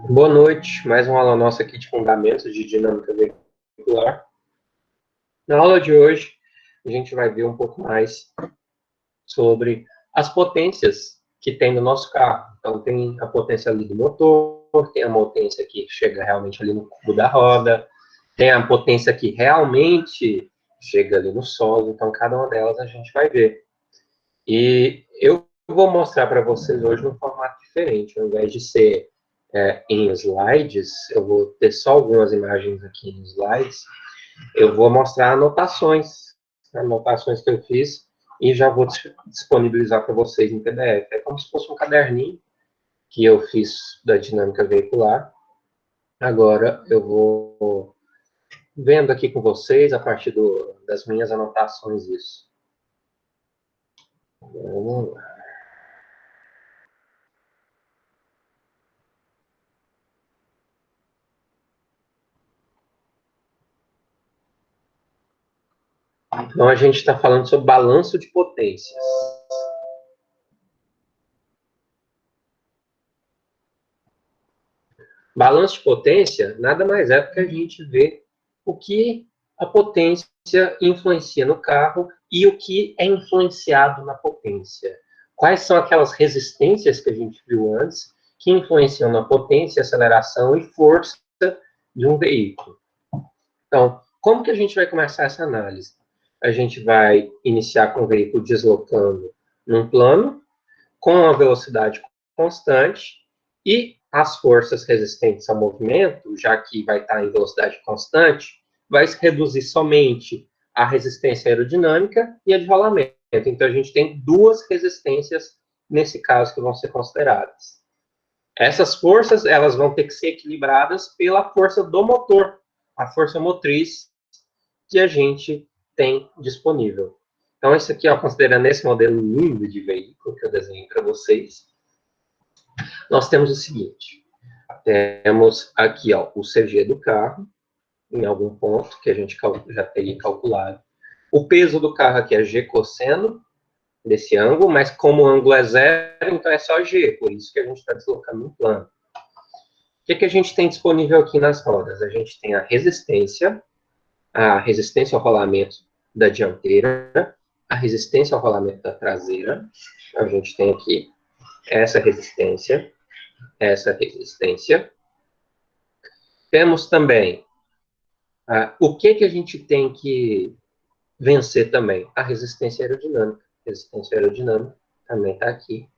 Boa noite, mais uma aula nossa aqui de fundamentos de dinâmica veicular. Na aula de hoje, a gente vai ver um pouco mais sobre as potências que tem no nosso carro. Então, tem a potência ali do motor, tem a potência que chega realmente ali no cubo da roda, tem a potência que realmente chega ali no solo. Então, cada uma delas a gente vai ver. E eu vou mostrar para vocês hoje num formato diferente. Ao invés de ser em slides, eu vou ter só algumas imagens aqui em slides, eu vou mostrar anotações que eu fiz e já vou disponibilizar para vocês em PDF. É como se fosse um caderninho que eu fiz da dinâmica veicular. Agora eu vou vendo aqui com vocês, a partir das minhas anotações, isso. Vamos lá. Então, a gente está falando sobre balanço de potências. Balanço de potência nada mais é do que a gente ver o que a potência influencia no carro e o que é influenciado na potência. Quais são aquelas resistências que a gente viu antes que influenciam na potência, aceleração e força de um veículo. Então, como que a gente vai começar essa análise? A gente vai iniciar com o veículo deslocando num plano, com a velocidade constante, e as forças resistentes ao movimento, já que vai estar em velocidade constante, vai se reduzir somente a resistência aerodinâmica e a de rolamento. Então, a gente tem duas resistências nesse caso que vão ser consideradas. Essas forças, elas vão ter que ser equilibradas pela força do motor, a força motriz que a gente tem disponível. Então, isso aqui, ó, considerando esse modelo lindo de veículo que eu desenhei para vocês, nós temos o seguinte: temos aqui, ó, o CG do carro, em algum ponto que a gente já teria calculado. O peso do carro aqui é G cosseno desse ângulo, mas como o ângulo é zero, então é só G, por isso que a gente está deslocando um plano. O que a gente tem disponível aqui nas rodas? A gente tem a resistência ao rolamento da dianteira, a resistência ao rolamento da traseira. A gente tem aqui essa resistência. Temos também o que a gente tem que vencer também? A resistência aerodinâmica. A resistência aerodinâmica também está aqui.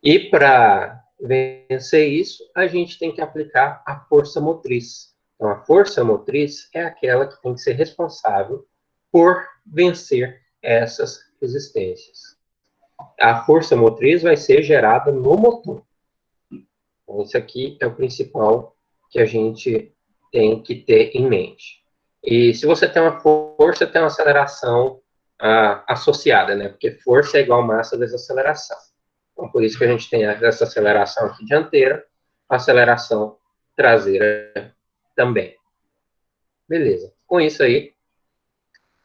E para vencer isso, a gente tem que aplicar a força motriz. Então, a força motriz é aquela que tem que ser responsável por vencer essas resistências. A força motriz vai ser gerada no motor. Então, isso aqui é o principal que a gente tem que ter em mente. E se você tem uma força, tem uma aceleração associada, né? Porque força é igual a massa vezes aceleração. Então, por isso que a gente tem essa aceleração aqui dianteira, aceleração traseira também. Beleza. Com isso aí,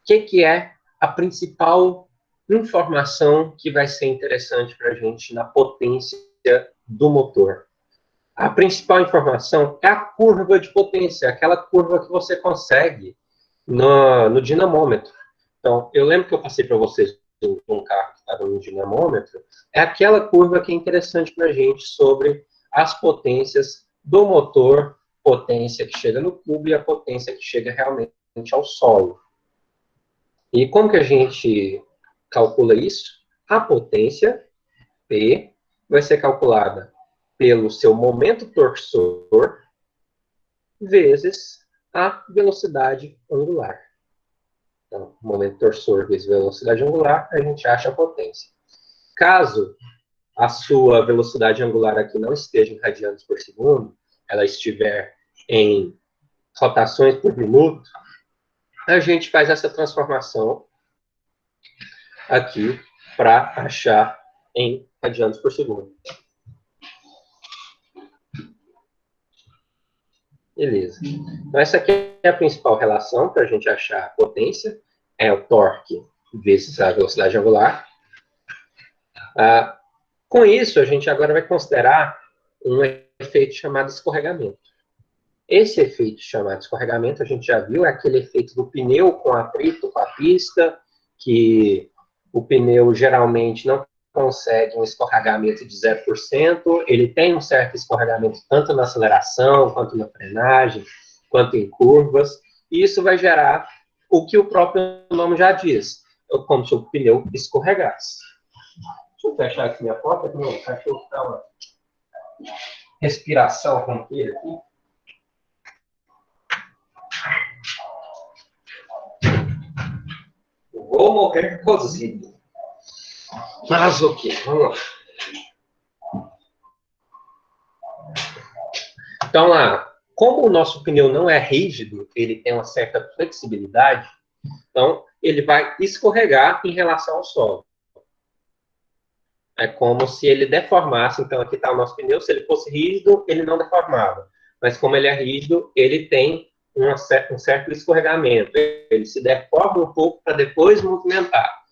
o que é a principal informação que vai ser interessante para a gente na potência do motor? A principal informação é a curva de potência, aquela curva que você consegue no dinamômetro. Então, eu lembro que eu passei para vocês um carro que estava no dinamômetro, é aquela curva que é interessante para a gente sobre as potências do motor, potência que chega no cubo e a potência que chega realmente ao solo. E como que a gente calcula isso? A potência, P, vai ser calculada pelo seu momento torsor vezes a velocidade angular. Então, momento torsor vezes velocidade angular, a gente acha a potência. Caso a sua velocidade angular aqui não esteja em radianos por segundo, ela estiver em rotações por minuto, a gente faz essa transformação aqui para achar em radianos por segundo. Beleza. Então, essa aqui é a principal relação para a gente achar a potência, é o torque vezes a velocidade angular. Com isso, a gente agora vai considerar um efeito chamado escorregamento. Esse efeito chamado escorregamento, a gente já viu, é aquele efeito do pneu com atrito com a pista, que o pneu geralmente não consegue um escorregamento de 0%, ele tem um certo escorregamento tanto na aceleração, quanto na frenagem, quanto em curvas, e isso vai gerar o que o próprio nome já diz, como se o pneu escorregasse. Deixa eu fechar aqui minha porta, que meu cachorro está uma respiração tranquila aqui. Vou morrer cozido. Mas ok, vamos lá. Então lá, como o nosso pneu não é rígido, ele tem uma certa flexibilidade, então ele vai escorregar em relação ao solo. É como se ele deformasse, então aqui está o nosso pneu, se ele fosse rígido, ele não deformava. Mas como ele é rígido, ele tem um certo escorregamento. Ele se deforma um pouco para depois movimentar.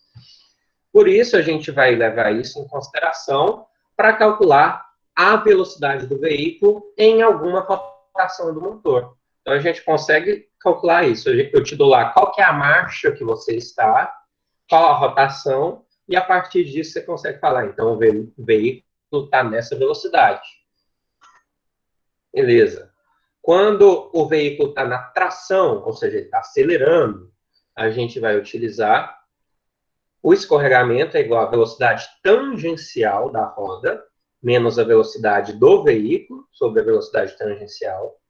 Por isso, a gente vai levar isso em consideração para calcular a velocidade do veículo em alguma rotação do motor. Então, a gente consegue calcular isso. Eu te dou lá qual que é a marcha que você está, qual a rotação, e a partir disso você consegue falar, então, o veículo está nessa velocidade. Beleza. Quando o veículo está na tração, ou seja, ele está acelerando, a gente vai utilizar o escorregamento é igual à velocidade tangencial da roda, menos a velocidade do veículo, sobre a velocidade tangencial.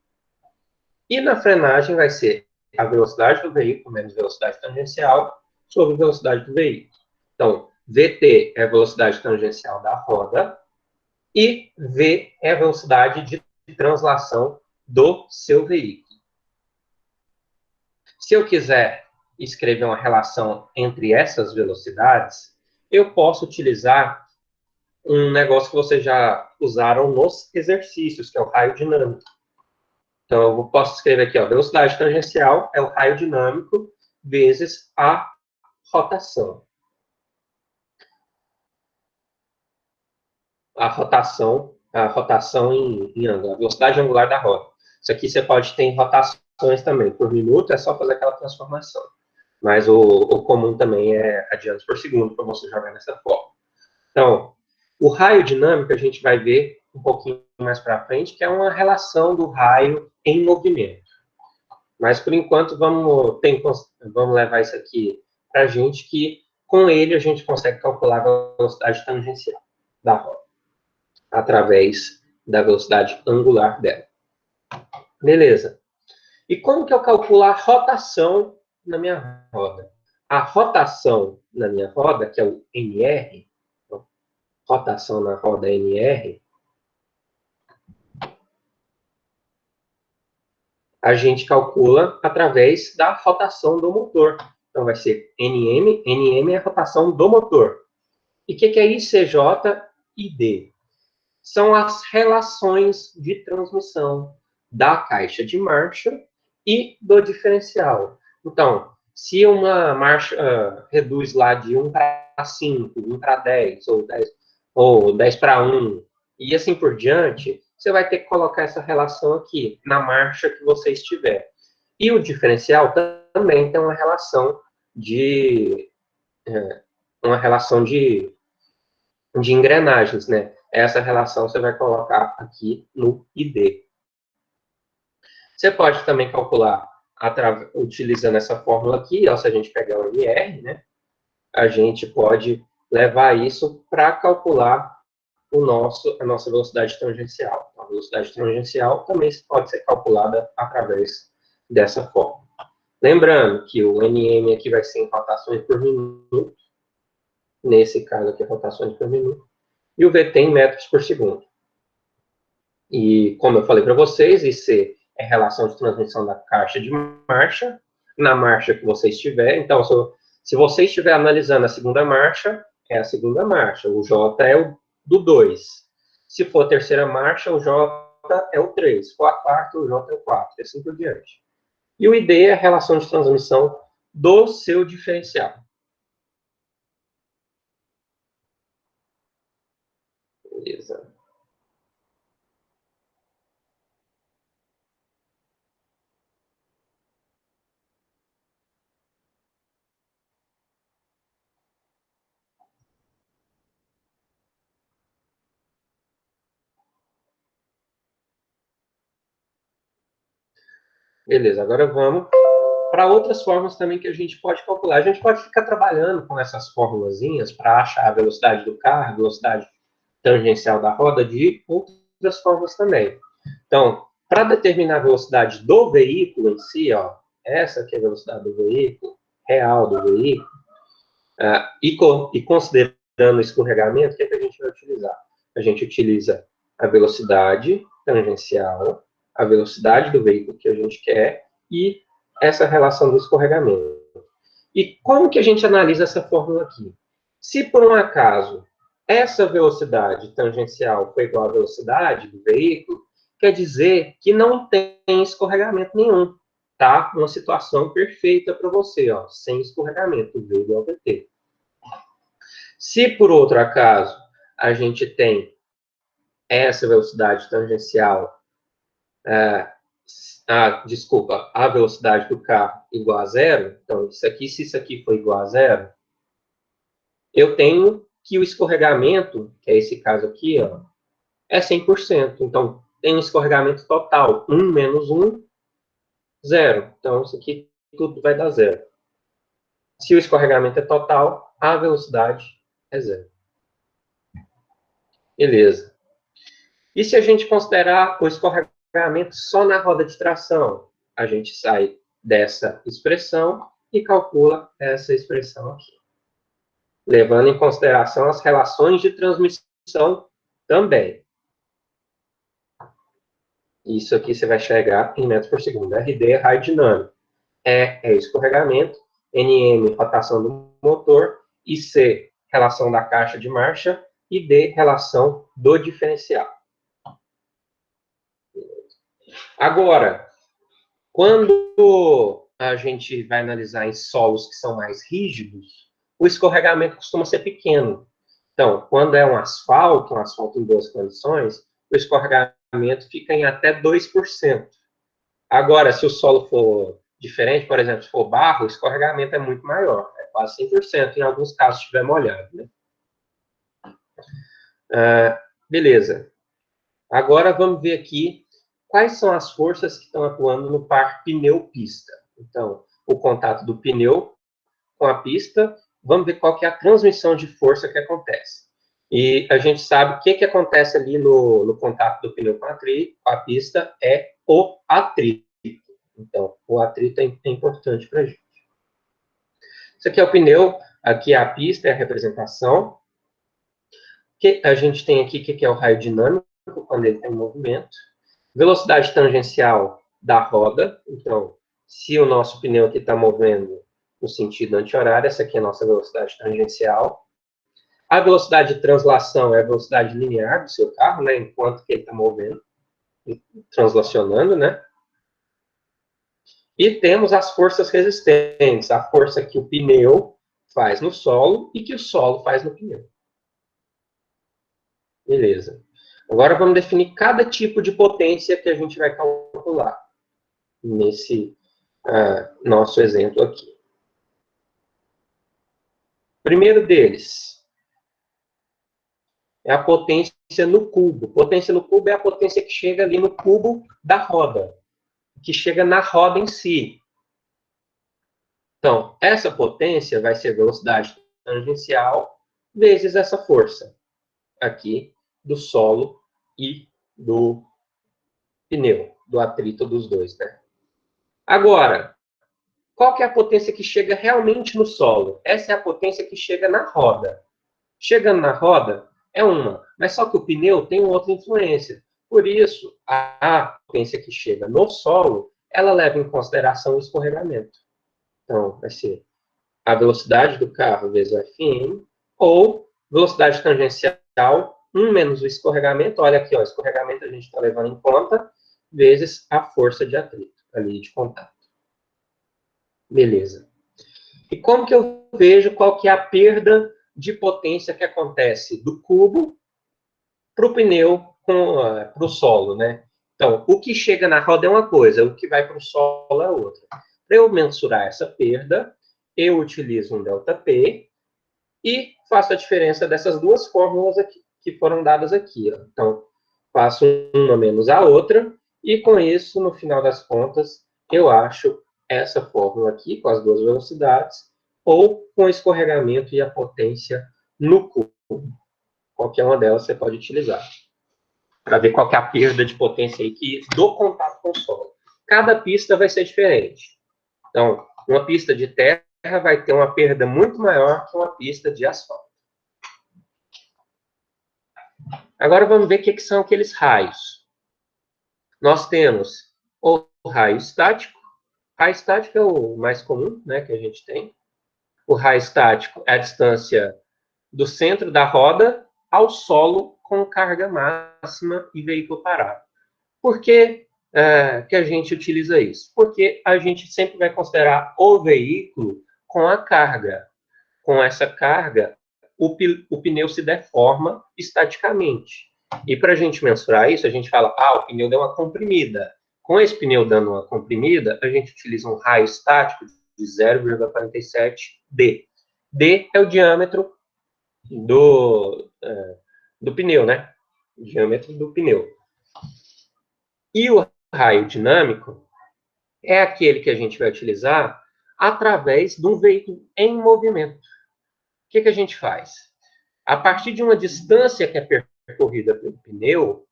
E na frenagem vai ser a velocidade do veículo menos a velocidade tangencial sobre a velocidade do veículo. Então, VT é a velocidade tangencial da roda e V é a velocidade de translação do seu veículo. Se eu quiser escrever uma relação entre essas velocidades, eu posso utilizar um negócio que vocês já usaram nos exercícios, que é o raio dinâmico. Então, eu posso escrever aqui, ó, velocidade tangencial é o raio dinâmico vezes a rotação. A rotação em ângulo, a velocidade angular da roda. Isso aqui você pode ter em rotações também. Por minuto é só fazer aquela transformação. Mas o comum também é radianos por segundo, para você jogar nessa forma. Então, o raio dinâmico a gente vai ver um pouquinho mais para frente, que é uma relação do raio em movimento. Mas, por enquanto, vamos levar isso aqui para a gente, que com ele a gente consegue calcular a velocidade tangencial da roda, através da velocidade angular dela. Beleza. E como que eu calculo a rotação na minha roda? A rotação na minha roda, que é o NR, rotação na roda NR, a gente calcula através da rotação do motor. Então, vai ser NM, NM é a rotação do motor. E o que é ICJ e D? São as relações de transmissão da caixa de marcha e do diferencial. Então, se uma marcha reduz lá de 1 para 5, 1 para 10, ou 10 para 1, e assim por diante, você vai ter que colocar essa relação aqui, na marcha que você estiver. E o diferencial também tem uma relação de engrenagens, né? Essa relação você vai colocar aqui no ID. Você pode também calcular utilizando essa fórmula aqui, ó, se a gente pegar o MR, né? A gente pode levar isso para calcular a nossa velocidade tangencial. A velocidade tangencial também pode ser calculada através dessa forma. Lembrando que o NM aqui vai ser em rotações por minuto, nesse caso aqui, rotações por minuto, e o VT em metros por segundo. E, como eu falei para vocês, IC é relação de transmissão da caixa de marcha, na marcha que você estiver. Então, se você estiver analisando a segunda marcha, é a segunda marcha. O J é o do 2. Se for a terceira marcha, o J é o 3. Se for a quarta, o J é o 4. E assim por diante. E o ID é a relação de transmissão do seu diferencial. Beleza. Beleza, agora vamos para outras formas também que a gente pode calcular. A gente pode ficar trabalhando com essas formulazinhas para achar a velocidade do carro, a velocidade tangencial da roda, de outras formas também. Então, para determinar a velocidade do veículo em si, ó, essa aqui é a velocidade do veículo, real do veículo, e considerando o escorregamento, o que, é que a gente vai utilizar? A gente utiliza a velocidade tangencial, a velocidade do veículo que a gente quer e essa relação do escorregamento. E como que a gente analisa essa fórmula aqui? Se por um acaso essa velocidade tangencial for igual à velocidade do veículo, quer dizer que não tem escorregamento nenhum, tá? Uma situação perfeita para você, ó, sem escorregamento, V igual a VT. Se por outro acaso a gente tem essa velocidade tangencial, a velocidade do carro igual a zero, então isso aqui, se isso aqui for igual a zero, eu tenho que o escorregamento, que é esse caso aqui, ó, é 100%. Então, tem um escorregamento total, 1 menos 1, 0. Então, isso aqui tudo vai dar zero. Se o escorregamento é total, a velocidade é zero. Beleza. E se a gente considerar o escorregamento só na roda de tração? A gente sai dessa expressão e calcula essa expressão aqui, levando em consideração as relações de transmissão também. Isso aqui você vai chegar em metros por segundo. RD é raio dinâmico. É escorregamento. NM, rotação do motor. E C, relação da caixa de marcha. E D, relação do diferencial. Agora, quando a gente vai analisar em solos que são mais rígidos, o escorregamento costuma ser pequeno. Então, quando é um asfalto em boas condições, o escorregamento fica em até 2%. Agora, se o solo for diferente, por exemplo, se for barro, o escorregamento é muito maior, é quase 100%, em alguns casos se estiver molhado. Né? Beleza. Agora vamos ver aqui quais são as forças que estão atuando no par pneu-pista. Então, o contato do pneu com a pista, vamos ver qual que é a transmissão de força que acontece. E a gente sabe o que acontece ali no contato do pneu com a pista é o atrito. Então, o atrito é importante para a gente. Isso aqui é o pneu, aqui é a pista, é a representação. Que a gente tem aqui, que é o raio dinâmico, quando ele tem movimento. Velocidade tangencial da roda. Então, se o nosso pneu aqui está movendo no sentido anti-horário, essa aqui é a nossa velocidade tangencial. A velocidade de translação é a velocidade linear do seu carro, né, enquanto que ele está movendo, translacionando, né? E temos as forças resistentes, a força que o pneu faz no solo e que o solo faz no pneu. Beleza. Agora vamos definir cada tipo de potência que a gente vai calcular nesse nosso exemplo aqui. Primeiro deles é a potência no cubo. Potência no cubo é a potência que chega ali no cubo da roda, que chega na roda em si. Então, essa potência vai ser velocidade tangencial vezes essa força aqui do solo e do pneu, do atrito dos dois, né? Agora, qual que é a potência que chega realmente no solo? Essa é a potência que chega na roda. Chegando na roda é uma, mas só que o pneu tem outra influência. Por isso, a potência que chega no solo, ela leva em consideração o escorregamento. Então, vai ser a velocidade do carro vezes o FM, ou velocidade tangencial, 1 menos o escorregamento, olha aqui, ó, escorregamento a gente está levando em conta, vezes a força de atrito, ali de contato. Beleza. E como que eu vejo qual que é a perda de potência que acontece do cubo para o pneu, para o solo, né? Então, o que chega na roda é uma coisa, o que vai para o solo é outra. Para eu mensurar essa perda, eu utilizo um ΔP e faço a diferença dessas duas fórmulas aqui, que foram dadas aqui. Ó. Então, faço uma menos a outra, e com isso, no final das contas, eu acho essa fórmula aqui, com as duas velocidades, ou com o escorregamento e a potência no cubo. Qualquer uma delas você pode utilizar, para ver qual que é a perda de potência aí do contato com o solo. Cada pista vai ser diferente. Então, uma pista de terra vai ter uma perda muito maior que uma pista de asfalto. Agora vamos ver o que são aqueles raios. Nós temos o raio estático. O raio estático é o mais comum, né, que a gente tem. O raio estático é a distância do centro da roda ao solo com carga máxima e veículo parado. Por que que a gente utiliza isso? Porque a gente sempre vai considerar o veículo com a carga. Com essa carga, o pneu se deforma estaticamente. E para a gente mensurar isso, a gente fala, o pneu deu uma comprimida. Com esse pneu dando uma comprimida, a gente utiliza um raio estático de 0,47 D. D é o diâmetro do pneu, né? O diâmetro do pneu. E o raio dinâmico é aquele que a gente vai utilizar através de um veículo em movimento. O que a gente faz? A partir de uma distância que é percorrida pelo pneu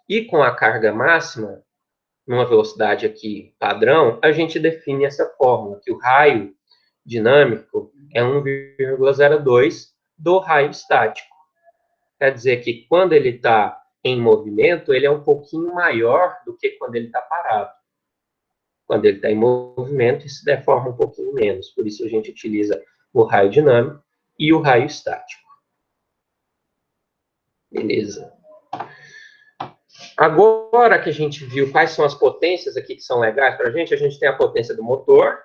e com a carga máxima, numa velocidade aqui padrão, a gente define essa fórmula, que o raio dinâmico é 1,02 do raio estático. Quer dizer que quando ele está em movimento, ele é um pouquinho maior do que quando ele está parado. Quando ele está em movimento, isso deforma um pouquinho menos. Por isso a gente utiliza o raio dinâmico e o raio estático. Beleza. Agora que a gente viu quais são as potências aqui que são legais para a gente tem a potência do motor,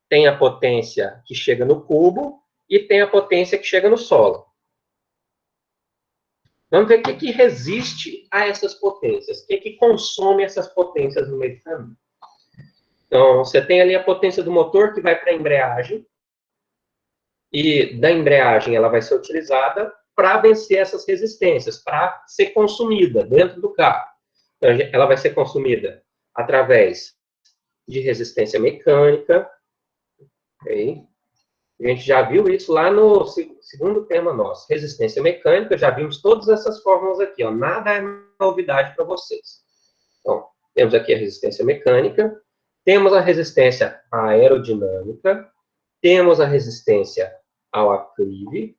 tem a potência que chega no cubo e tem a potência que chega no solo. Vamos ver o que resiste a essas potências, o que consome essas potências no meio do caminho. Então, você tem ali a potência do motor que vai para a embreagem, e da embreagem ela vai ser utilizada para vencer essas resistências, para ser consumida dentro do carro. Então, ela vai ser consumida através de resistência mecânica. Okay? A gente já viu isso lá no segundo tema nosso. Resistência mecânica, já vimos todas essas fórmulas aqui. Ó. Nada é novidade para vocês. Então, temos aqui a resistência mecânica, temos a resistência aerodinâmica, temos a resistência ao aclive.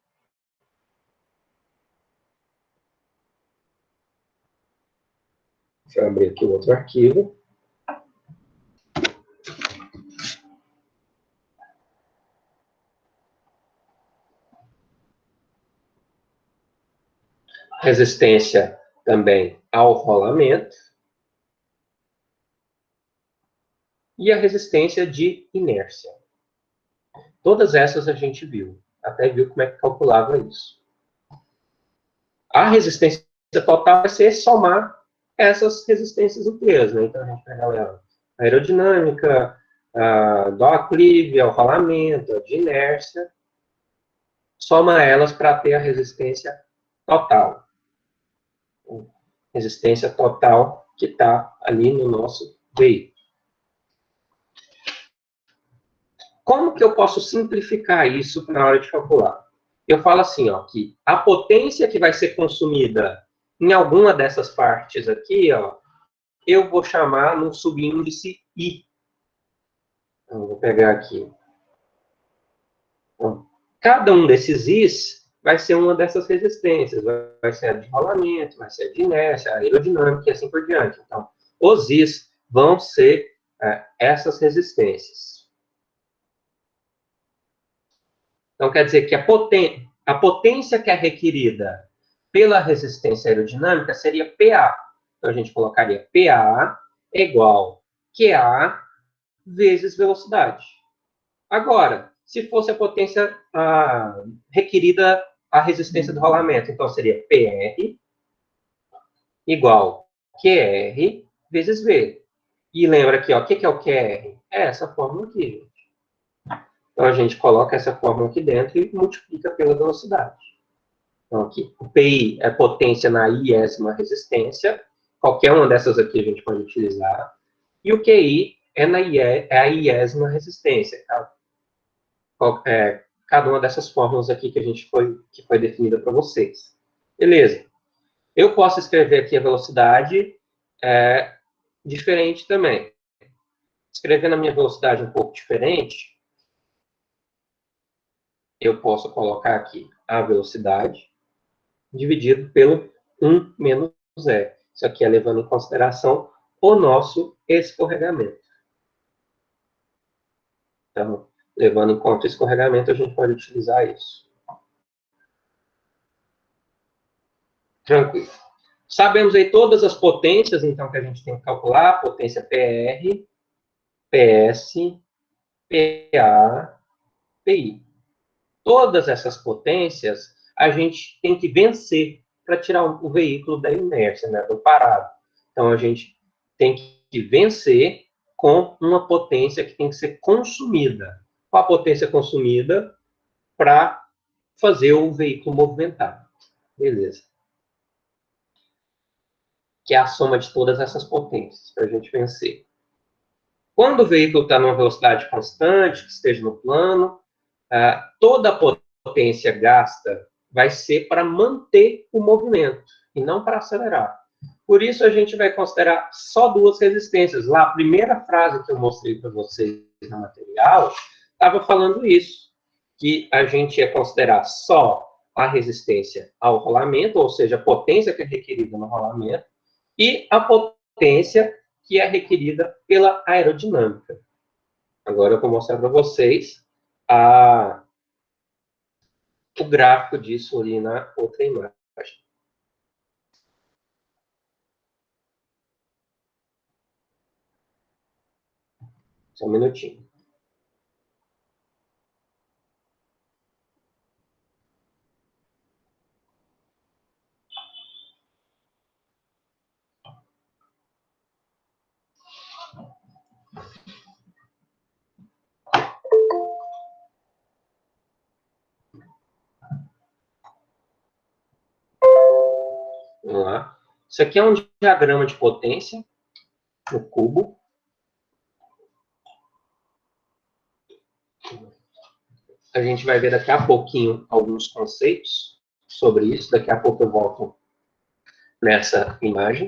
Deixa eu abrir aqui o outro arquivo. Resistência também ao rolamento. E a resistência de inércia. Todas essas a gente viu. Até viu como é que calculava isso. A resistência total vai ser somar essas resistências inteiras. Né? Então, a gente pega a aerodinâmica, do aclive, ao rolamento, a de inércia, soma elas para ter a resistência total. Resistência total que está ali no nosso veículo. Como que eu posso simplificar isso na hora de calcular? Eu falo assim, ó, que a potência que vai ser consumida em alguma dessas partes aqui, ó, eu vou chamar num subíndice I. Então, vou pegar aqui. Então, cada um desses Is vai ser uma dessas resistências. Vai ser a de rolamento, vai ser a de inércia, a aerodinâmica e assim por diante. Então, os Is vão ser essas resistências. Então, quer dizer que a potência que é requerida pela resistência aerodinâmica seria PA. Então, a gente colocaria PA igual QA vezes velocidade. Agora, se fosse a potência requerida à resistência do rolamento, então seria PR igual QR vezes V. E lembra aqui, ó, o que é o QR? É essa fórmula aqui, gente. Então, a gente coloca essa fórmula aqui dentro e multiplica pela velocidade. Então, aqui, o PI é potência na iésima resistência. Qualquer uma dessas aqui a gente pode utilizar. E o QI é a iésima resistência. Tá? Cada uma dessas fórmulas aqui que foi definida para vocês. Beleza. Eu posso escrever aqui a velocidade diferente também. Escrevendo a minha velocidade um pouco diferente, eu posso colocar aqui a velocidade dividido pelo 1 menos 0. Isso aqui é levando em consideração o nosso escorregamento. Então, levando em conta o escorregamento, a gente pode utilizar isso. Tranquilo. Sabemos aí todas as potências, então, que a gente tem que calcular. Potência PR, PS, PA, PI. Todas essas potências a gente tem que vencer para tirar o veículo da inércia, né, do parado. Então, a gente tem que vencer com uma potência que tem que ser consumida. Qual a potência consumida para fazer o veículo movimentar? Beleza. Que é a soma de todas essas potências para a gente vencer. Quando o veículo está numa velocidade constante, que esteja no plano, toda a potência gasta vai ser para manter o movimento e não para acelerar. Por isso, a gente vai considerar só duas resistências. Lá, a primeira frase que eu mostrei para vocês no material estava falando isso, que a gente ia considerar só a resistência ao rolamento, ou seja, a potência que é requerida no rolamento, e a potência que é requerida pela aerodinâmica. Agora eu vou mostrar para vocês o gráfico disso ali na outra imagem. Só um minutinho. Vamos lá. Isso aqui é um diagrama de potência no cubo. A gente vai ver daqui a pouquinho alguns conceitos sobre isso. Daqui a pouco eu volto nessa imagem.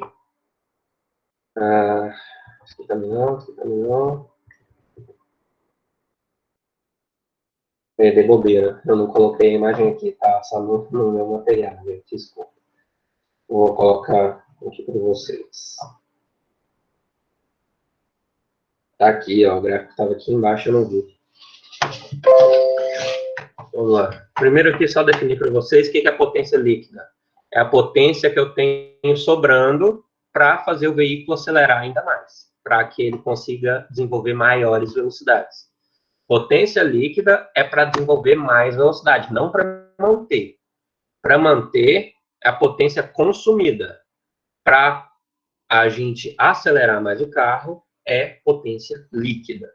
Aqui também não, aqui também não. De bobeira. Eu não coloquei a imagem aqui, tá? Só no meu material, gente. Desculpa. Vou colocar aqui para vocês. Tá aqui, ó. O gráfico estava aqui embaixo, eu não vi. Vamos lá. Primeiro aqui, só definir para vocês o que é a potência líquida. É a potência que eu tenho sobrando para fazer o veículo acelerar ainda mais, para que ele consiga desenvolver maiores velocidades. Potência líquida é para desenvolver mais velocidade, não para manter. Para manter, é a potência consumida. Para a gente acelerar mais o carro, é potência líquida.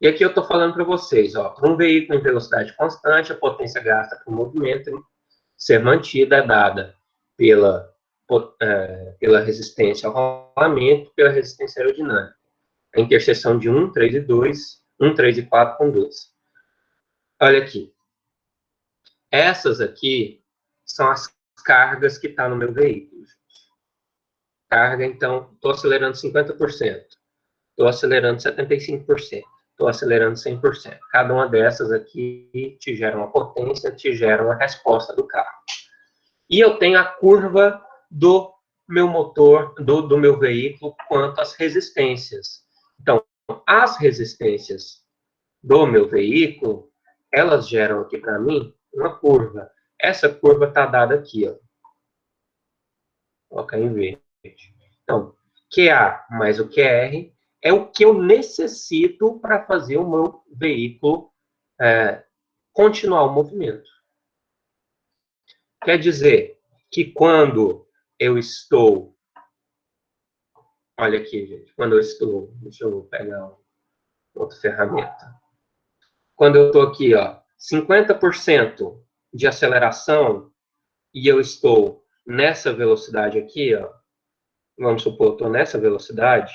E aqui eu estou falando para vocês, para um veículo em velocidade constante, a potência gasta para o movimento ser mantida é dada pela resistência ao rolamento, pela resistência aerodinâmica. A interseção de 1, 3 e 2, 1, 3 e 4 com 2. Olha aqui. Essas aqui são as cargas que estão no meu veículo. Carga, então, estou acelerando 50%. Estou acelerando 75%. Estou acelerando 100%. Cada uma dessas aqui te gera uma potência, te gera uma resposta do carro. E eu tenho a curva do meu motor, do meu veículo, quanto às resistências. Então, as resistências do meu veículo, elas geram aqui para mim uma curva. Essa curva está dada aqui, ó. Vou colocar em verde. Então, QA mais o QR é o que eu necessito para fazer o meu veículo continuar o movimento. Quer dizer que quando eu estou... Olha aqui, gente. Quando eu estou... Deixa eu pegar outra ferramenta. Quando eu estou aqui, ó, 50% de aceleração e eu estou nessa velocidade aqui, ó, vamos supor, eu estou nessa velocidade,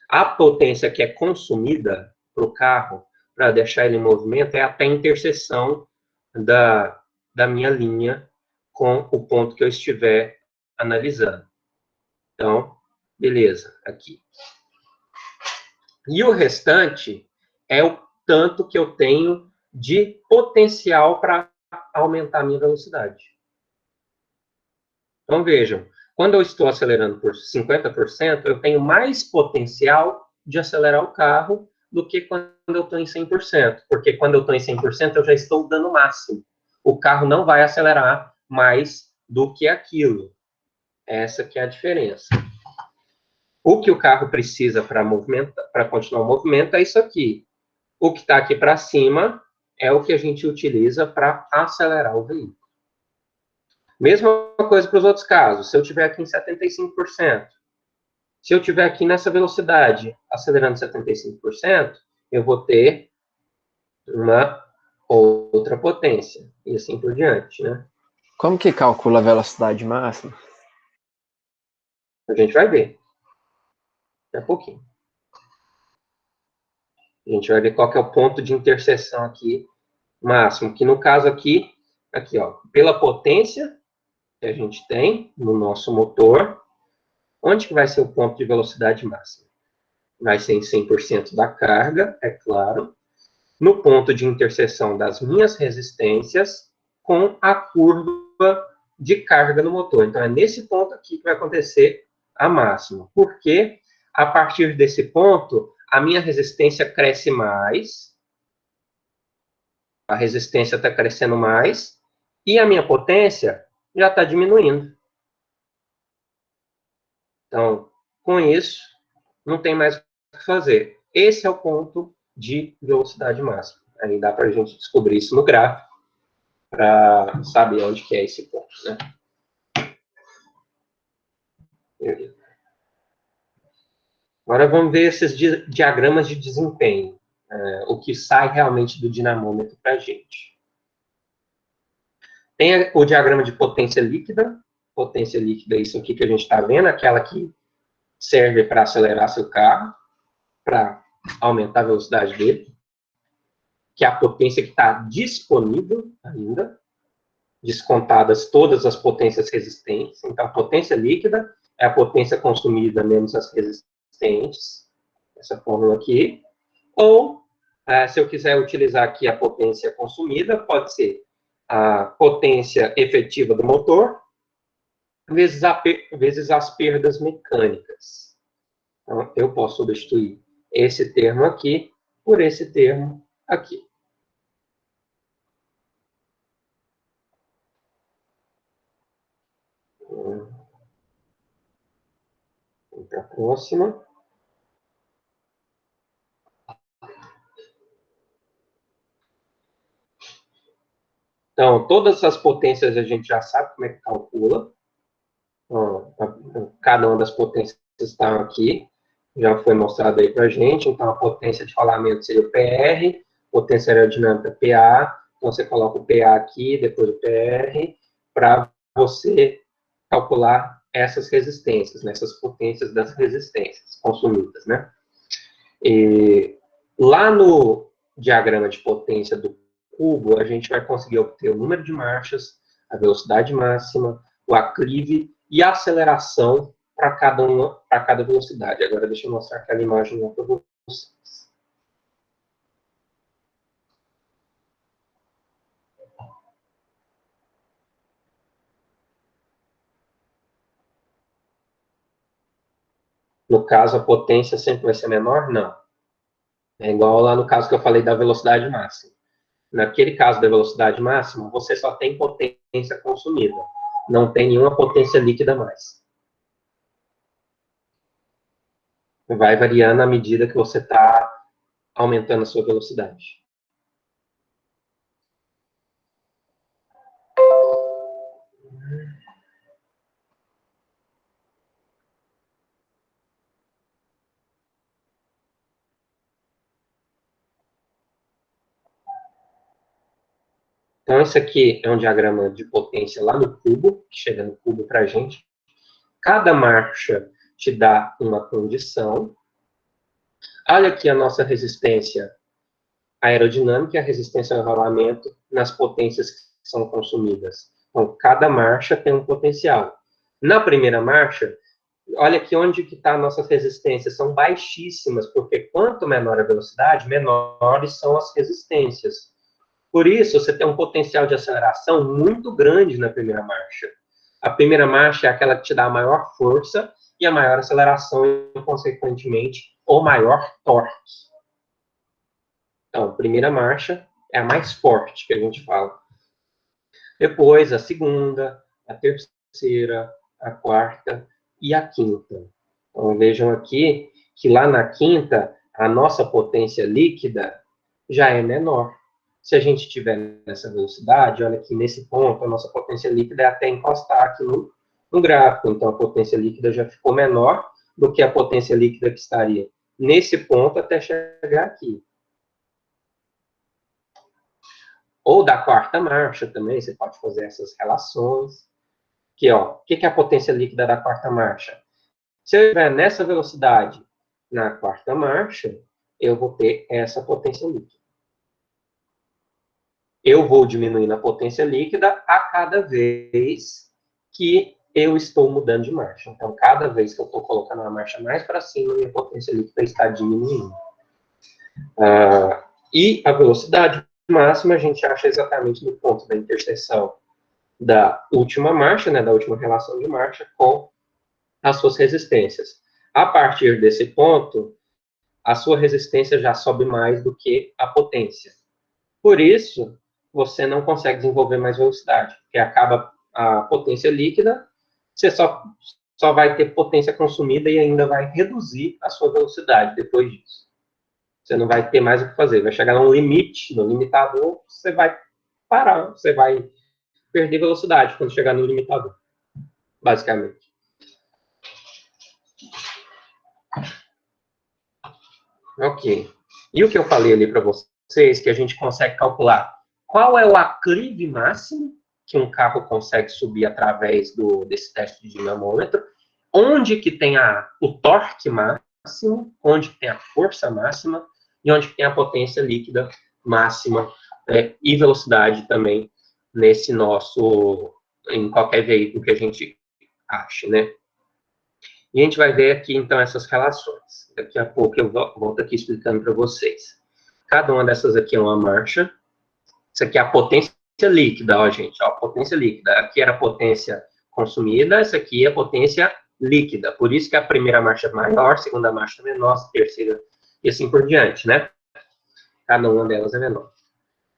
A potência que é consumida para o carro, para deixar ele em movimento, é até a interseção da minha linha com o ponto que eu estiver analisando. Então, beleza, aqui. E o restante é o tanto que eu tenho de potencial para aumentar a minha velocidade. Então, vejam, quando eu estou acelerando por 50%, eu tenho mais potencial de acelerar o carro do que quando eu estou em 100%, porque quando eu estou em 100%, eu já estou dando o máximo. O carro não vai acelerar mais do que aquilo. Essa que é a diferença. O que o carro precisa para continuar o movimento é isso aqui. O que está aqui para cima é o que a gente utiliza para acelerar o veículo. Mesma coisa para os outros casos. Se eu estiver aqui em 75%, se eu estiver aqui nessa velocidade, acelerando 75%, eu vou ter uma outra potência. E assim por diante, né? Como que calcula a velocidade máxima? A gente vai ver. Daqui a pouquinho. A gente vai ver qual que é o ponto de interseção aqui máximo. Que no caso aqui, ó, pela potência que a gente tem no nosso motor, onde que vai ser o ponto de velocidade máxima? Vai ser em 100% da carga, é claro, no ponto de interseção das minhas resistências com a curva de carga no motor. Então, é nesse ponto aqui que vai acontecer a máxima. Porque, a partir desse ponto, a minha resistência cresce mais, a resistência está crescendo mais, e a minha potência já está diminuindo. Então, com isso, não tem mais o que fazer. Esse é o ponto de velocidade máxima. Aí dá para a gente descobrir isso no gráfico, para saber onde que é esse ponto, né? Agora vamos ver esses diagramas de desempenho, o que sai realmente do dinamômetro para a gente. Tem o diagrama de potência líquida. Potência líquida, isso aqui que a gente está vendo, aquela que serve para acelerar seu carro, para aumentar a velocidade dele, que é a potência que está disponível ainda, descontadas todas as potências resistentes. Então, a potência líquida é a potência consumida menos as resistentes, essa fórmula aqui. Ou, se eu quiser utilizar aqui a potência consumida, pode ser a potência efetiva do motor, vezes as perdas mecânicas. Então, eu posso substituir esse termo aqui por esse termo aqui. Vamos para a próxima. Então, todas as potências a gente já sabe como é que calcula. Cada uma das potências estão aqui, já foi mostrado aí para a gente. Então, a potência de rolamento seria o PR, potência aerodinâmica PA. Então, você coloca o PA aqui, depois o PR, para você calcular essas resistências, né, essas potências das resistências consumidas, né? E lá no diagrama de potência do cubo, a gente vai conseguir obter o número de marchas, a velocidade máxima, o aclive e a aceleração para cada velocidade. Agora, deixa eu mostrar aquela imagem lá para vocês. No caso, a potência sempre vai ser menor? Não. É igual lá no caso que eu falei da velocidade máxima. Naquele caso da velocidade máxima, você só tem potência consumida. Não tem nenhuma potência líquida mais. Vai variando à medida que você está aumentando a sua velocidade. Então, esse aqui é um diagrama de potência lá no cubo, que chega no cubo para a gente. Cada marcha te dá uma condição. Olha aqui a nossa resistência aerodinâmica e a resistência ao rolamento nas potências que são consumidas. Então, cada marcha tem um potencial. Na primeira marcha, olha aqui onde que está nossas resistências, são baixíssimas, porque quanto menor a velocidade, menores são as resistências. Por isso, você tem um potencial de aceleração muito grande na primeira marcha. A primeira marcha é aquela que te dá a maior força e a maior aceleração e, consequentemente, o maior torque. Então, a primeira marcha é a mais forte que a gente fala. Depois, a segunda, a terceira, a quarta e a quinta. Então, vejam aqui que lá na quinta, a nossa potência líquida já é menor. Se a gente tiver nessa velocidade, olha aqui nesse ponto, a nossa potência líquida é até encostar aqui no gráfico. Então, a potência líquida já ficou menor do que a potência líquida que estaria nesse ponto até chegar aqui. Ou da quarta marcha também, você pode fazer essas relações. Aqui, ó, o que é a potência líquida da quarta marcha? Se eu estiver nessa velocidade na quarta marcha, eu vou ter essa potência líquida. Eu vou diminuindo a potência líquida a cada vez que eu estou mudando de marcha. Então, cada vez que eu estou colocando a marcha mais para cima, minha potência líquida está diminuindo. E a velocidade máxima a gente acha exatamente no ponto da interseção da última marcha, né, da última relação de marcha, com as suas resistências. A partir desse ponto, a sua resistência já sobe mais do que a potência. Por isso, você não consegue desenvolver mais velocidade, porque acaba a potência líquida, você só vai ter potência consumida e ainda vai reduzir a sua velocidade depois disso. Você não vai ter mais o que fazer, vai chegar num limite, no limitador, você vai parar, você vai perder velocidade quando chegar no limitador, basicamente. Ok. E o que eu falei ali para vocês, que a gente consegue calcular qual é o aclive máximo que um carro consegue subir através desse teste de dinamômetro, onde que tem o torque máximo, onde que tem a força máxima e onde que tem a potência líquida máxima, e velocidade também nesse em qualquer veículo que a gente ache, né? E a gente vai ver aqui, então, essas relações. Daqui a pouco eu volto aqui explicando para vocês. Cada uma dessas aqui é uma marcha. Isso aqui é a potência líquida, ó, gente. Ó, a potência líquida. Aqui era a potência consumida, essa aqui é a potência líquida. Por isso que a primeira marcha é maior, a segunda marcha é menor, a terceira e assim por diante, né? Cada uma delas é menor.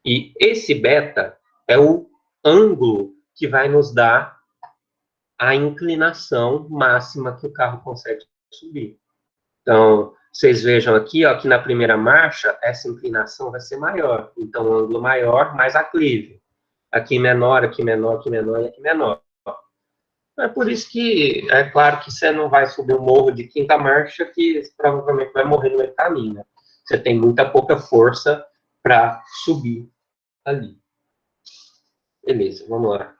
E esse beta é o ângulo que vai nos dar a inclinação máxima que o carro consegue subir. Então, vocês vejam aqui, ó, que na primeira marcha, essa inclinação vai ser maior. Então, o ângulo maior, mais aclive. Aqui menor, aqui menor, aqui menor e aqui menor. É por isso que, é claro que você não vai subir um morro de quinta marcha, que provavelmente vai morrer no meio do caminho, né? Você tem muita pouca força para subir ali. Beleza, vamos lá.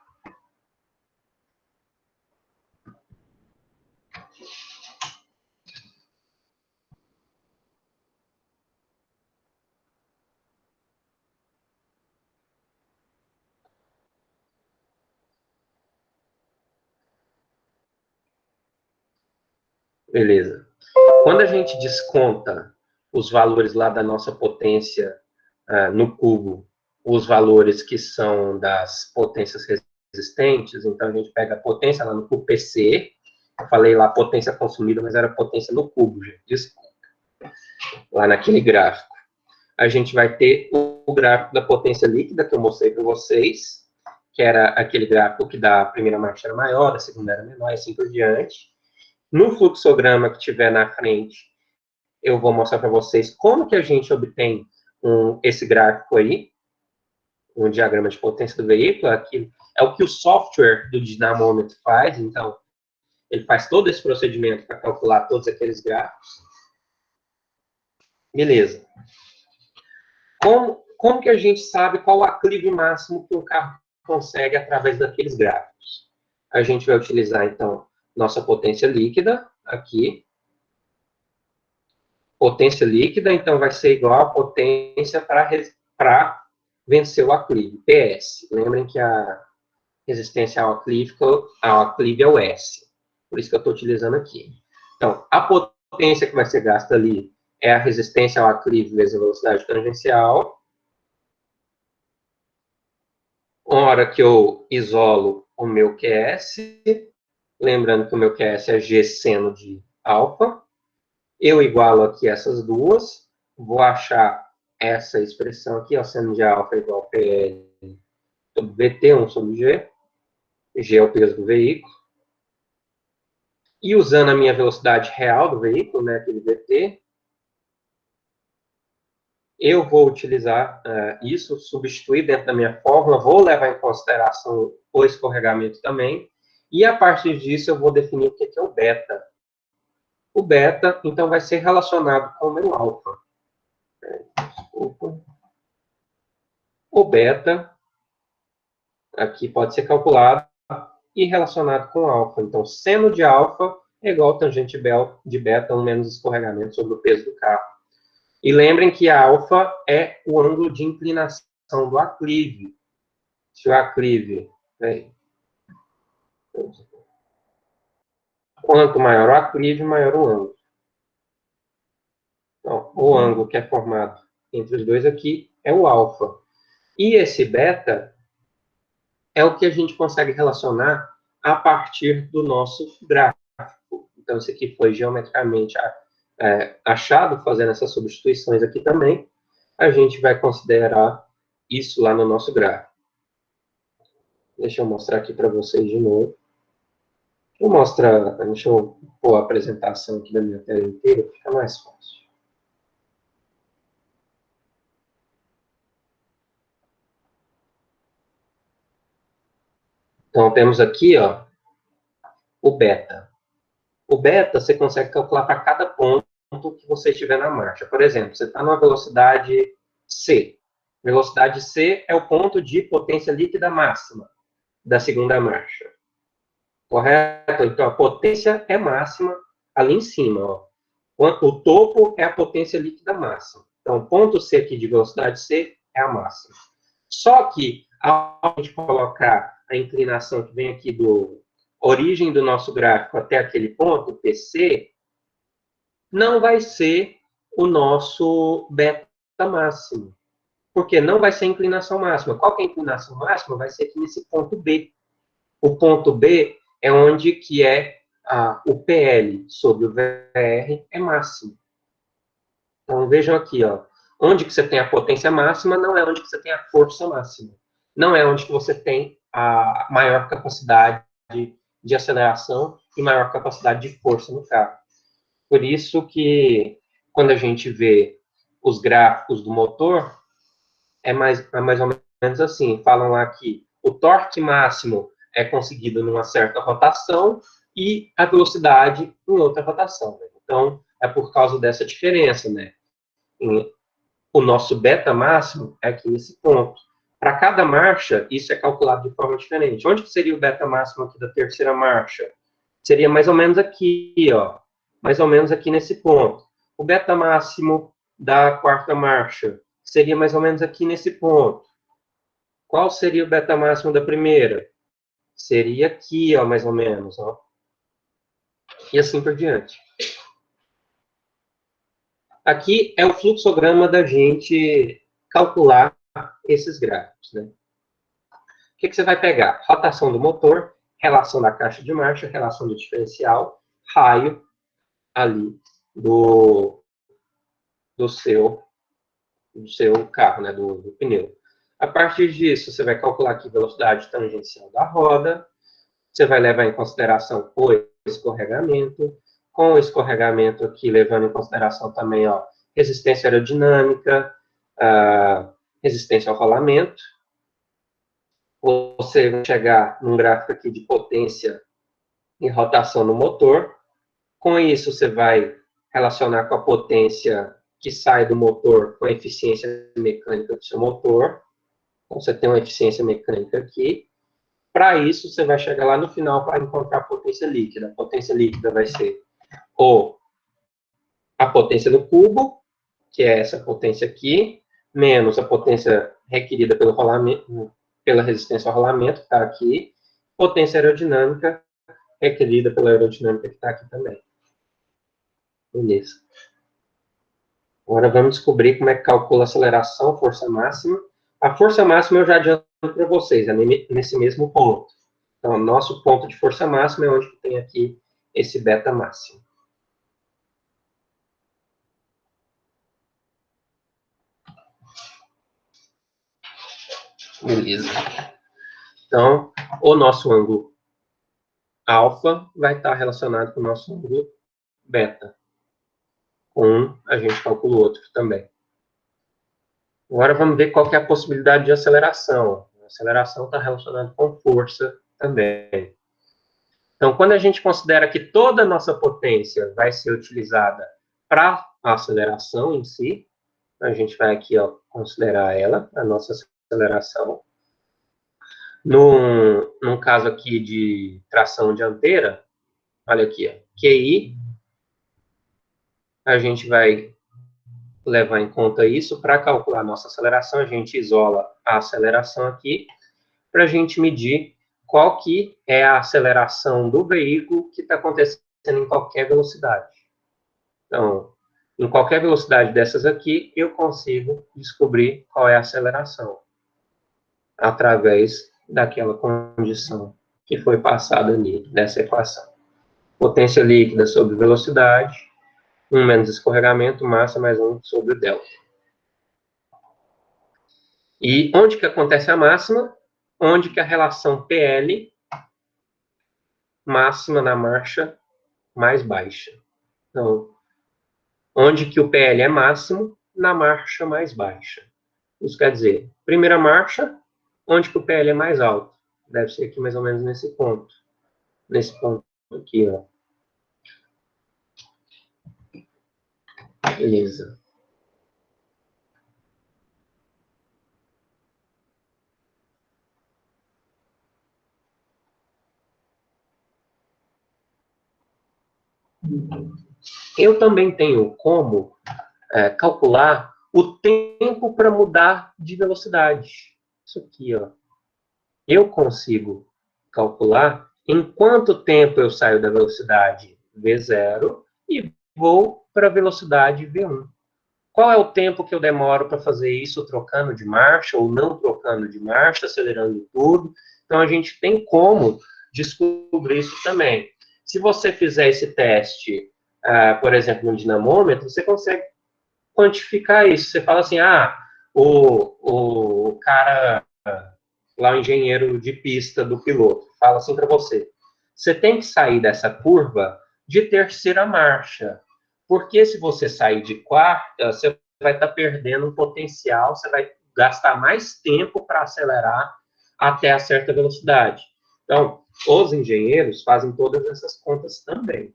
Beleza. Quando a gente desconta os valores lá da nossa potência no cubo, os valores que são das potências resistentes, então a gente pega a potência lá no cubo PC, eu falei lá potência consumida, mas era potência no cubo, gente, desculpa, lá naquele gráfico. A gente vai ter o gráfico da potência líquida, que eu mostrei para vocês, que era aquele gráfico que da primeira marcha era maior, a segunda era menor, e assim por diante. No fluxograma que tiver na frente, eu vou mostrar para vocês como que a gente obtém esse gráfico aí, um diagrama de potência do veículo. Aqui é o que o software do dinamômetro faz, então ele faz todo esse procedimento para calcular todos aqueles gráficos. Beleza. Como que a gente sabe qual o aclive máximo que o carro consegue através daqueles gráficos? A gente vai utilizar, então, nossa potência líquida aqui, Potência líquida, então, vai ser igual a potência para vencer o aclive, PS. Lembrem que a resistência ao aclive é o S. Por isso que eu estou utilizando aqui. Então, a potência que vai ser gasta ali é a resistência ao aclive vezes a velocidade tangencial. Uma hora que eu isolo o meu QS, lembrando que o meu QS é G seno de alfa, eu igualo aqui essas duas, vou achar essa expressão aqui, ó, seno de alfa igual a PL sobre VT, 1 sobre G. G é o peso do veículo. E usando a minha velocidade real do veículo, né, aquele VT, eu vou utilizar isso, substituir dentro da minha fórmula, vou levar em consideração o escorregamento também, e a partir disso eu vou definir o que é o beta. O beta, então, vai ser relacionado com o meu alfa. O beta, aqui pode ser calculado e relacionado com alfa. Então, seno de alfa é igual a tangente de beta, 1 menos escorregamento sobre o peso do carro. E lembrem que a alfa é o ângulo de inclinação do aclive. Se o aclive... Quanto maior o aclive, maior o ângulo. Então, o ângulo que é formado entre os dois aqui é o alfa. E esse beta é o que a gente consegue relacionar a partir do nosso gráfico. Então, isso aqui foi geometricamente achado, fazendo essas substituições aqui também. A gente vai considerar isso lá no nosso gráfico. Deixa eu mostrar aqui para vocês de novo. Deixa eu pôr a apresentação aqui da minha tela inteira, fica mais fácil. Então, temos aqui, ó, o beta. O beta você consegue calcular para cada ponto que você estiver na marcha. Por exemplo, você está numa velocidade C. Velocidade C é o ponto de potência líquida máxima da segunda marcha. Correto? Então, a potência é máxima ali em cima. Ó. O topo é a potência líquida máxima. Então, o ponto C aqui de velocidade C é a máxima. Só que, ao a gente colocar a inclinação que vem aqui do origem do nosso gráfico até aquele ponto, PC, não vai ser o nosso beta máximo. Porque não vai ser a inclinação máxima. Qual que é a inclinação máxima? Vai ser aqui nesse ponto B. O ponto B é onde que o PL sobre o VR é máximo. Então, vejam aqui, ó. Onde que você tem a potência máxima não é onde que você tem a força máxima. Não é onde que você tem a maior capacidade de aceleração e maior capacidade de força no carro. Por isso que, quando a gente vê os gráficos do motor, é mais ou menos assim. Falam lá que o torque máximo é conseguido numa certa rotação e a velocidade em outra rotação. Né? Então, é por causa dessa diferença, né? O nosso beta máximo é aqui nesse ponto. Para cada marcha, isso é calculado de forma diferente. Onde que seria o beta máximo aqui da terceira marcha? Seria mais ou menos aqui, ó. Mais ou menos aqui nesse ponto. O beta máximo da quarta marcha seria mais ou menos aqui nesse ponto. Qual seria o beta máximo da primeira? Seria aqui, ó, mais ou menos, ó. E assim por diante. Aqui é o fluxograma da gente calcular esses gráficos, né? O que você vai pegar? Rotação do motor, relação da caixa de marcha, relação do diferencial, raio ali do seu carro, né, do pneu. A partir disso, você vai calcular aqui a velocidade tangencial da roda, você vai levar em consideração o escorregamento, com o escorregamento aqui, levando em consideração também, ó, resistência aerodinâmica, resistência ao rolamento. Você vai chegar num gráfico aqui de potência e rotação no motor. Com isso, você vai relacionar com a potência que sai do motor com a eficiência mecânica do seu motor. Então, você tem uma eficiência mecânica aqui. Para isso, você vai chegar lá no final para encontrar a potência líquida. A potência líquida vai ser a potência no cubo, que é essa potência aqui, menos a potência requerida pelo rolamento, pela resistência ao rolamento, que está aqui, potência aerodinâmica requerida pela aerodinâmica, que está aqui também. Beleza. Agora vamos descobrir como é que calcula a aceleração, força máxima. A força máxima eu já adianto para vocês, é nesse mesmo ponto. Então, nosso ponto de força máxima é onde tem aqui esse beta máximo. Beleza. Então, o nosso ângulo alfa vai estar relacionado com o nosso ângulo beta. Com um, a gente calcula o outro também. Agora vamos ver qual que é a possibilidade de aceleração. A aceleração está relacionada com força também. Então, quando a gente considera que toda a nossa potência vai ser utilizada para a aceleração em si, a gente vai aqui, ó, considerar ela, a nossa aceleração. Num caso aqui de tração dianteira, olha aqui, ó, QI, a gente vai levar em conta isso para calcular a nossa aceleração, a gente isola a aceleração aqui, para a gente medir qual que é a aceleração do veículo que está acontecendo em qualquer velocidade. Então, em qualquer velocidade dessas aqui, eu consigo descobrir qual é a aceleração, através daquela condição que foi passada ali, nessa equação. Potência líquida sobre velocidade, 1 menos escorregamento, massa mais 1 sobre o delta. E onde que acontece a máxima? Onde que a relação PL, máxima na marcha mais baixa. Então, onde que o PL é máximo? Na marcha mais baixa. Isso quer dizer, primeira marcha, onde que o PL é mais alto? Deve ser aqui mais ou menos nesse ponto. Nesse ponto aqui, ó. Beleza. Eu também tenho como calcular o tempo para mudar de velocidade. Isso aqui, ó. Eu consigo calcular em quanto tempo eu saio da velocidade V0 e vou para a velocidade V1. Qual é o tempo que eu demoro para fazer isso trocando de marcha ou não trocando de marcha, acelerando tudo? Então, a gente tem como descobrir isso também. Se você fizer esse teste, por exemplo, no dinamômetro, você consegue quantificar isso. Você fala assim, o cara, lá o engenheiro de pista do piloto, fala assim para você, você tem que sair dessa curva de terceira marcha, porque se você sair de quarta, você vai estar perdendo um potencial, você vai gastar mais tempo para acelerar até a certa velocidade. Então, os engenheiros fazem todas essas contas também.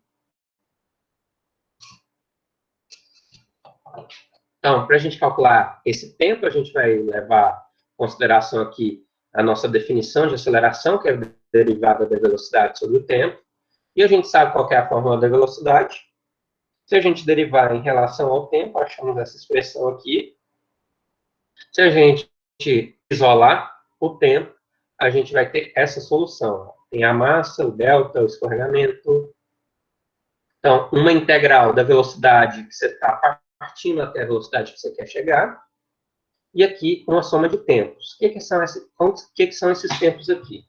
Então, para a gente calcular esse tempo, a gente vai levar em consideração aqui a nossa definição de aceleração, que é a derivada da velocidade sobre o tempo. E a gente sabe qual é a fórmula da velocidade. Se a gente derivar em relação ao tempo, achamos essa expressão aqui. Se a gente isolar o tempo, a gente vai ter essa solução. Tem a massa, o delta, o escorregamento. Então, uma integral da velocidade que você está partindo até a velocidade que você quer chegar. E aqui, uma soma de tempos. O que são esses tempos aqui?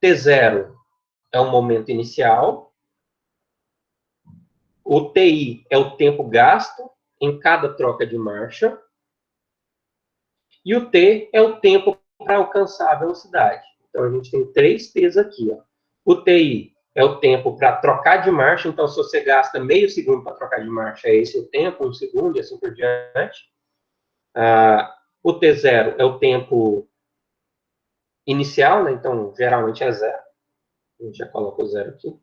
T0 é o momento inicial. O TI é o tempo gasto em cada troca de marcha. E o T é o tempo para alcançar a velocidade. Então, a gente tem 3 T's aqui. Ó. O TI é o tempo para trocar de marcha. Então, se você gasta meio segundo para trocar de marcha, é esse o tempo, 1 segundo e assim por diante. O T0 é o tempo inicial, né? Então, geralmente é 0. A gente já coloca o 0 aqui.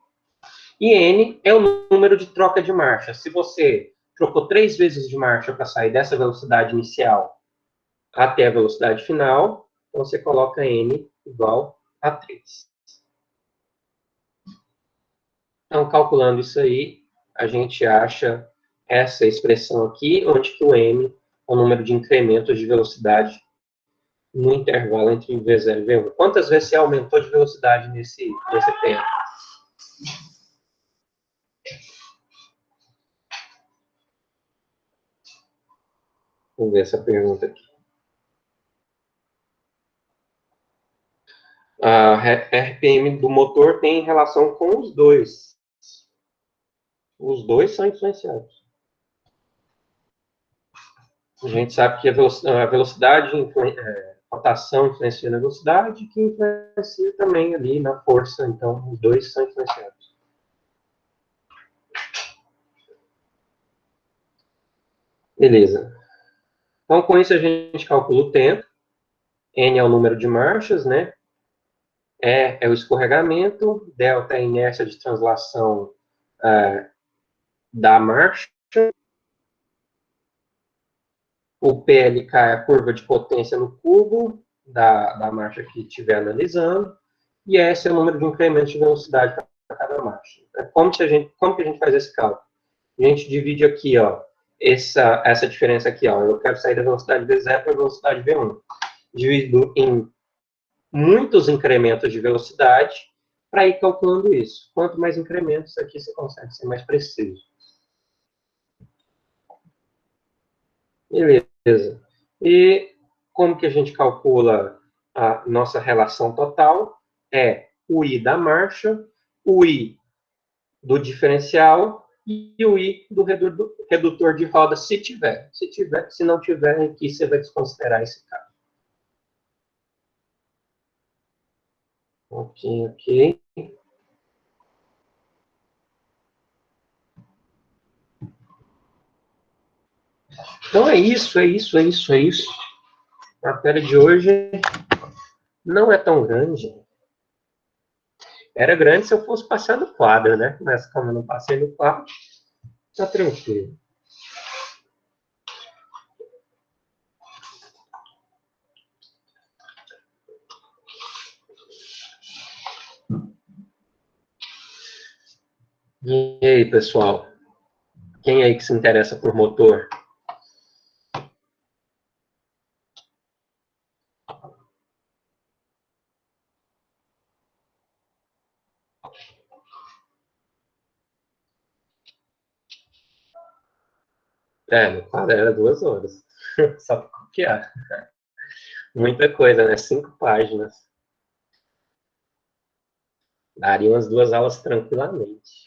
E N é o número de troca de marcha. Se você trocou 3 vezes de marcha para sair dessa velocidade inicial até a velocidade final, então você coloca N igual a 3. Então, calculando isso aí, a gente acha essa expressão aqui, onde que o m é o número de incrementos de velocidade no intervalo entre V0 e V1. Quantas vezes você aumentou de velocidade nesse tempo? Vamos ver essa pergunta aqui. A RPM do motor tem relação com os dois. Os dois são influenciados. A gente sabe que a velocidade, rotação influencia na velocidade, que influencia também ali na força. Então, os dois são influenciados. Beleza. Então, com isso, a gente calcula o tempo. N é o número de marchas, né? E é o escorregamento. Delta é a inércia de translação da marcha. O PLK é a curva de potência no cubo da marcha que estiver analisando. E S é o número de incrementos de velocidade para cada marcha. Como que a gente faz esse cálculo? A gente divide aqui, ó, essa diferença aqui, ó. Eu quero sair da velocidade V0 para a velocidade V1. Divido em muitos incrementos de velocidade para ir calculando isso. Quanto mais incrementos, aqui você consegue ser mais preciso. Beleza. E como que a gente calcula a nossa relação total? É o I da marcha, o I do diferencial e o I do redutor de roda, se tiver. Se não tiver, aqui você vai desconsiderar esse caso. Ok. Então é isso. A matéria de hoje não é tão grande. Era grande se eu fosse passar no quadro, né? Mas como eu não passei no quadro, tá tranquilo. E aí, pessoal? Quem aí que se interessa por motor? No quadro era 2 horas. Só para copiar. Muita coisa, né? 5 páginas. Daria umas 2 aulas tranquilamente.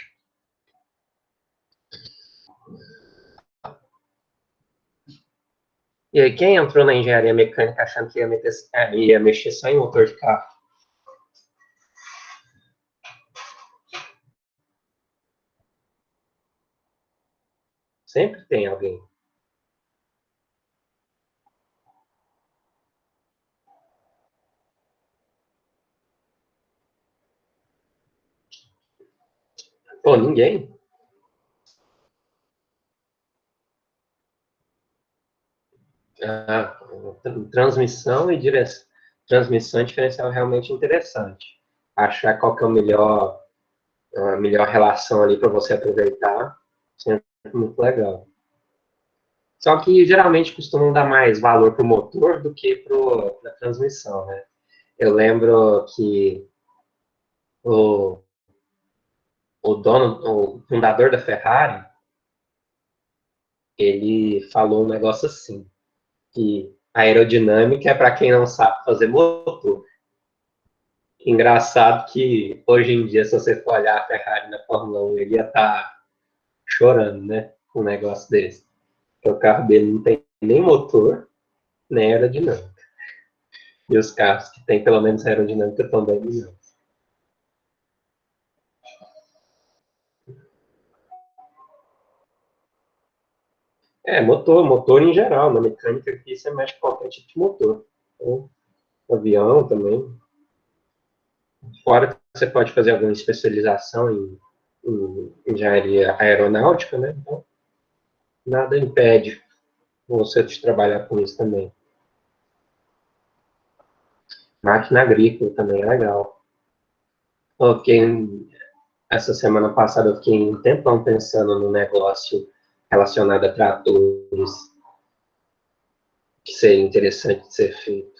E aí, quem entrou na engenharia mecânica achando que ia mexer só em motor de carro? Sempre tem alguém. Pô, ninguém? Ah, transmissão e direção. Transmissão e diferencial é realmente interessante. Achar qual que é a melhor relação ali para você aproveitar, sempre muito legal. Só que geralmente costumam dar mais valor para o motor do que para a transmissão, né? Eu lembro que o, o fundador da Ferrari, ele falou um negócio assim, que a aerodinâmica é para quem não sabe fazer motor. Engraçado que hoje em dia, se você for olhar a Ferrari na Fórmula 1, ele ia estar chorando, né? Com um negócio desse. Porque o carro dele não tem nem motor, nem aerodinâmica. E os carros que têm pelo menos aerodinâmica também não. Motor em geral. Na mecânica aqui você mexe com qualquer tipo de motor. Então, avião também. Fora que você pode fazer alguma especialização em engenharia aeronáutica, né? Então, nada impede você de trabalhar com isso também. Máquina agrícola também é legal. Ok, essa semana passada eu fiquei um tempão pensando no negócio relacionado a tratores, que seria interessante de ser feito.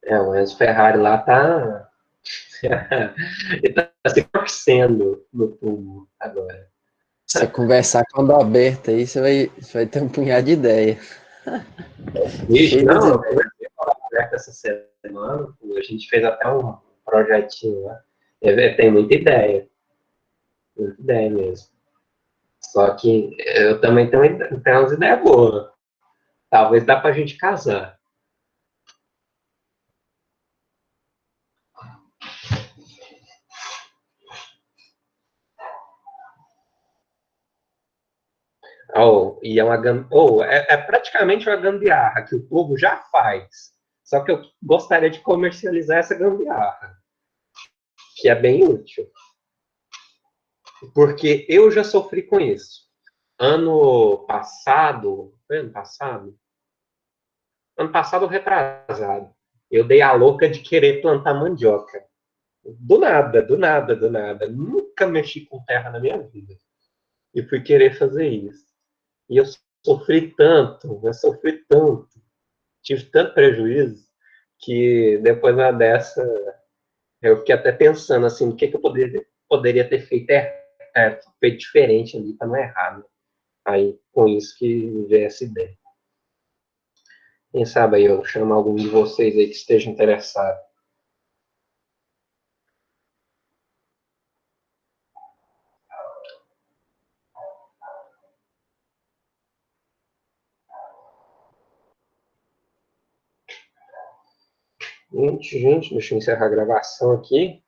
O Enzo Ferrari lá tá, ele tá se torcendo no túmulo agora. Você conversar com a aberta aí, você vai ter um punhado de ideia. Vixe, Cheio das não, eu ideias. conversei com a Roberta essa semana, pô, a gente fez até um projetinho lá. Tem muita ideia mesmo. Só que eu também tenho umas ideias boas. Talvez dá pra gente casar. E é é praticamente uma gambiarra que o povo já faz. Só que eu gostaria de comercializar essa gambiarra, que é bem útil. Porque eu já sofri com isso. Ano passado, foi ano passado? Ano passado, retrasado, eu dei a louca de querer plantar mandioca. Do nada, do nada, do nada. Nunca mexi com terra na minha vida. E fui querer fazer isso. E eu sofri tanto, tive tanto prejuízo, que depois dessa, eu fiquei até pensando assim, o que, que eu poderia ter feito diferente ali para não errar. Né? Aí, com isso que veio essa ideia. Quem sabe aí eu chamo algum de vocês aí que esteja interessado. Gente, deixa eu encerrar a gravação aqui.